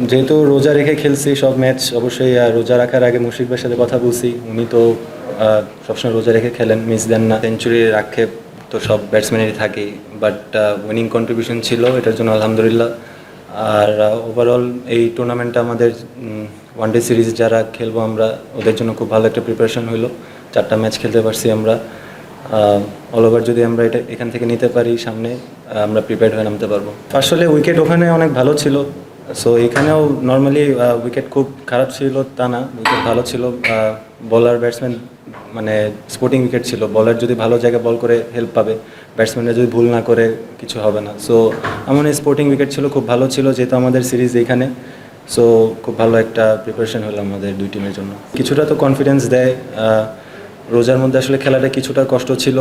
যেহেতু রোজা রেখে খেলছি সব ম্যাচ, অবশ্যই রোজা রাখার আগে মুশফিক ভাইয়ের সাথে কথা বলছি। উনি তো সবসময় রোজা রেখে খেলেন, মিস দেন না। সেঞ্চুরির আক্ষেপ তো সব ব্যাটসম্যানেরই থাকেই, বাট উইনিং কন্ট্রিবিউশন ছিল, এটার জন্য আলহামদুলিল্লাহ। আর ওভারঅল এই টুর্নামেন্টটা আমাদের ওয়ানডে সিরিজ যারা খেলবো আমরা, ওদের জন্য খুব ভালো একটা প্রিপারেশন হলো। 4টা ম্যাচ খেলতে পারছি আমরা। অল ওভার যদি আমরা এখান থেকে নিতে পারি সামনে, আমরা প্রিপেয়ার্ড হয়ে নামতে পারবো। আসলে উইকেট ওখানে অনেক ভালো ছিল, সো এখানেও নর্মালি উইকেট খুব খারাপ ছিল তা না, উইকেট ভালো ছিল। বলার ব্যাটসম্যান মানে স্পোর্টিং উইকেট ছিল, বলার যদি ভালো জায়গায় বল করে হেল্প পাবে, ব্যাটসম্যানরা যদি ভুল না করে কিছু হবে না। সো আমার স্পোর্টিং উইকেট ছিল, খুব ভালো ছিল, যেহেতু আমাদের সিরিজ এইখানে। সো খুব ভালো একটা প্রিপারেশন হলো আমাদের দুই টিমের জন্য। কিছুটা তো কনফিডেন্স দেয়। রোজার মধ্যে আসলে খেলাটা কিছুটা কষ্ট ছিল।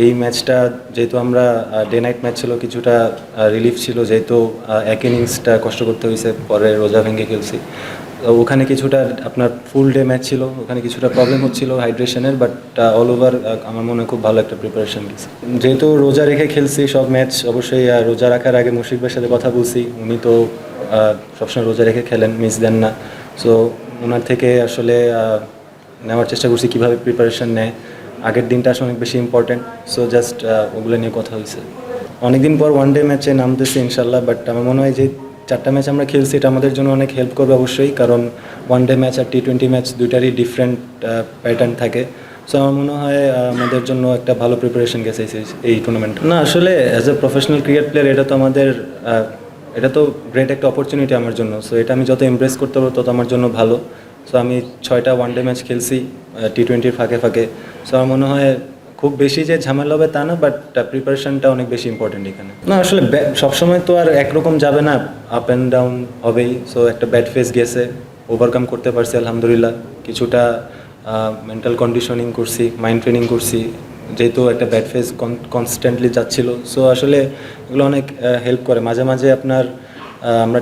এই ম্যাচটা যেহেতু আমরা ডে নাইট ম্যাচ ছিল, কিছুটা রিলিফ ছিল, যেহেতু এক ইনিংসটা কষ্ট করতে হয়েছে, পরে রোজা ভেঙে খেলছি। ওখানে কিছুটা আপনার ফুল ডে ম্যাচ ছিল, ওখানে কিছুটা প্রবলেম হচ্ছিল হাইড্রেশনের, বাট অল ওভার আমার মনে হয় খুব ভালো একটা প্রিপারেশন গেছে। যেহেতু রোজা রেখে খেলছি সব ম্যাচ, অবশ্যই রোজা রাখার আগে মুশফিক ভাইয়ের সাথে কথা বলছি। উনি তো সবসময় রোজা রেখে খেলেন, মিস দেন না। সো ওনার থেকে আসলে নেওয়ার চেষ্টা করছি কীভাবে প্রিপারেশন নেয়। আগের দিনটা আসলে অনেক বেশি ইম্পর্টেন্ট, সো জাস্ট ওগুলো নিয়ে কথা হয়েছে। অনেকদিন পর ওয়ানডে ম্যাচে নামতেছি ইনশাল্লাহ, বাট আমার মনে হয় যে 4টা ম্যাচ আমরা খেলছি, এটা আমাদের জন্য অনেক হেল্প করবে অবশ্যই, কারণ ওয়ানডে ম্যাচ আর টি-20 ম্যাচ দুইটারই ডিফারেন্ট প্যাটার্ন থাকে। সো আমার মনে হয় আমাদের জন্য একটা ভালো প্রিপারেশন গেছে এই টুর্নামেন্ট। না আসলে as a professional cricket player এটা তো আমাদের এটা তো গ্রেট একটা অপরচুনিটি আমার জন্য। সো এটা আমি যত এমব্রেস করতে পারবো তত আমার জন্য ভালো। সো আমি 6টা ওয়ানডে ম্যাচ খেলছি টি-20-র ফাঁকে ফাঁকে। সো আমার মনে হয় খুব বেশি যে ঝামেলা হবে তা না, বাট প্রিপারেশনটা অনেক বেশি ইম্পর্টেন্ট এখানে। না আসলে সবসময় তো আর একরকম যাবে না, আপ অ্যান্ড ডাউন হবেই। সো একটা ব্যাড ফেস গেছে, ওভারকাম করতে পারছি আলহামদুলিল্লাহ। কিছুটা মেন্টাল কন্ডিশনিং করছি, মাইন্ড ট্রেনিং করছি, যেহেতু একটা ব্যাড ফেস কনস্ট্যান্টলি যাচ্ছিল। সো আসলে এগুলো অনেক হেল্প করে। মাঝে মাঝে আপনার আমরা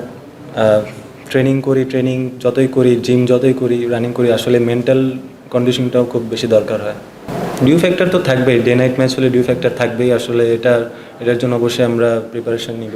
ট্রেনিং করি, ট্রেনিং যতই করি, জিম যতই করি, রানিং করি, আসলে মেন্টাল কন্ডিশনটাও খুব বেশি দরকার হয়। ডিউ ফ্যাক্টর তো থাকবেই, ডে নাইট ম্যাচ হলে ডিউ ফ্যাক্টর থাকবেই। আসলে এটার জন্য অবশ্যই আমরা প্রিপারেশন নিব।